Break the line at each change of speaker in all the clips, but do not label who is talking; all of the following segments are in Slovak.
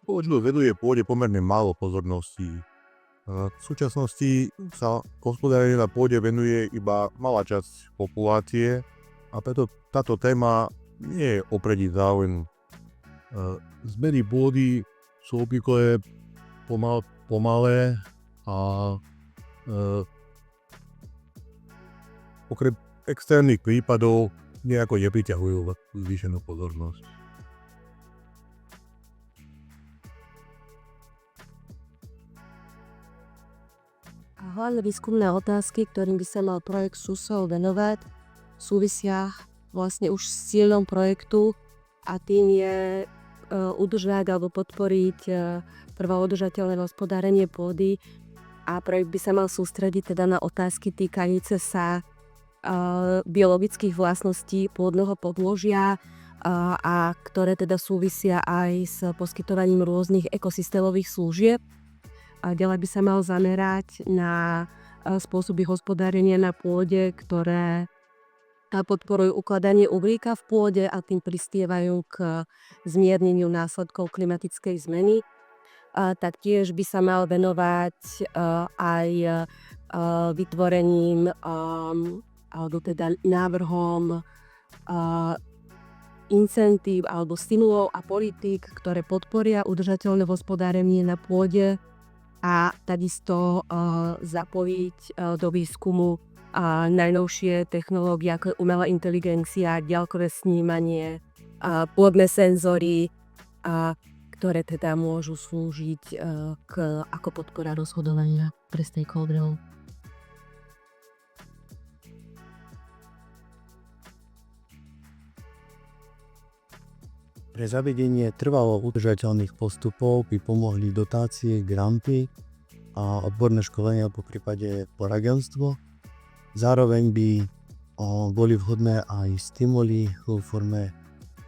Spoločnosť venuje pôde pomerne málo pozorností. V súčasnosti sa hospodárenie na pôde venuje iba malá časť populácie a preto táto téma nie je oprediť záujem. Zmeny pôdy sú obvykle pomalé a okrem extrémnych prípadov nejako nepriťahujú zvýšenú pozornosť.
A hlavné výskumné otázky, ktorým by sa mal projekt SUSO venovať, súvisia vlastne už s cieľom projektu a tým je udržať alebo podporiť trvalo udržateľné hospodárenie pôdy a projekt by sa mal sústrediť teda na otázky týkajúce sa biologických vlastností pôdneho podložia a ktoré teda súvisia aj s poskytovaním rôznych ekosystémových služieb. A ďalej by sa mal zamerať na spôsoby hospodárenia na pôde, ktoré podporujú ukladanie uhlíka v pôde a tým prispievajú k zmierneniu následkov klimatickej zmeny. Taktiež by sa mal venovať aj vytvorením alebo teda návrhom incentív alebo stimulov a politík, ktoré podporia udržateľné hospodárenie na pôde a takisto zapojiť do výskumu najnovšie technológie ako umelá inteligencia, ďalkové snímanie, pôdne senzory, ktoré teda môžu slúžiť ako podpora rozhodovania pre stakeholderov.
Pre zavedenie trvalo udržateľných postupov by pomohli dotácie, granty a odborné školenia po prípade poradenstvo. Zároveň by boli vhodné aj stimuly vo forme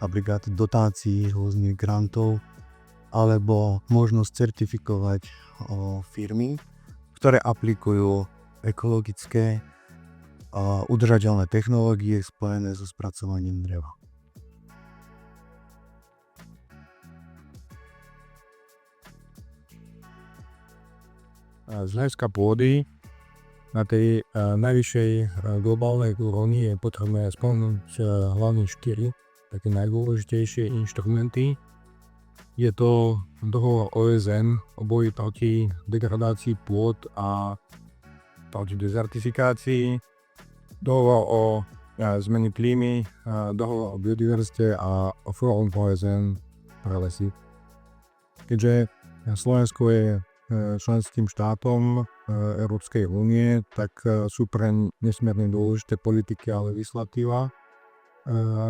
napríklad dotácií, rôznych grantov alebo možnosť certifikovať firmy, ktoré aplikujú ekologické a udržateľné technológie spojené so spracovaním dreva.
Z hľadiska pôdy na tej najvyššej globálnej úrovni je potrebné spomenúť hlavne 4 také najdôležitejšie inštrumenty. Je to dohovor OSN o boji proti degradácii pôd a proti dezertifikácii, dohovor o zmeni klímy, dohovor o biodiverzite a o fórum OSN pre lesy. Keďže Slovensko je členským štátom Európskej únie, tak sú preň nesmierne dôležité politiky a legislatíva,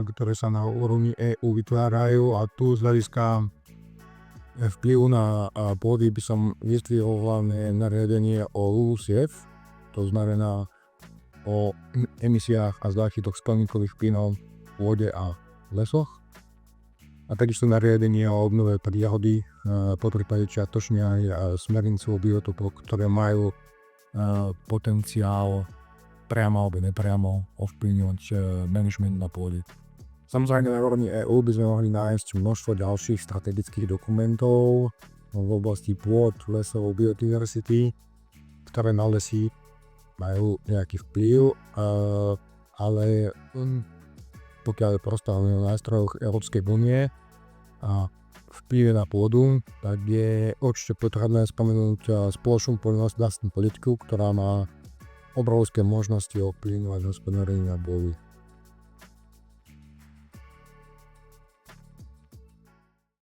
ktoré sa na úrovni EÚ vytvárajú a tu z hľadiska vplyvu na pôdy by som vysvetlil hlavne nariadenie o LULUCF, to znamená o emisiách a záchytoch skleníkových plynov v pôde a lesoch. A takisto nariadenie o obnove príhody, po prípade čiastočne aj smernicu o biotopoch, ktoré majú potenciál priamo alebo nepriamo ovplyvňovať management na pôde. Samozrejme na úrovni EÚ by sme mohli nájsť množstvo ďalších strategických dokumentov v oblasti pôd, lesov, biodiverzity, ktoré na lesy majú nejaký vplyv, ale pokiaľ je prostávame o nástrojoch Európskej únie a vplyve na pôdu, tak je určite potrebné spomenúť spoločnú poľnohospodársku politiku, ktorá má obrovské možnosti ovplyvňovať hospodárenie na pôde.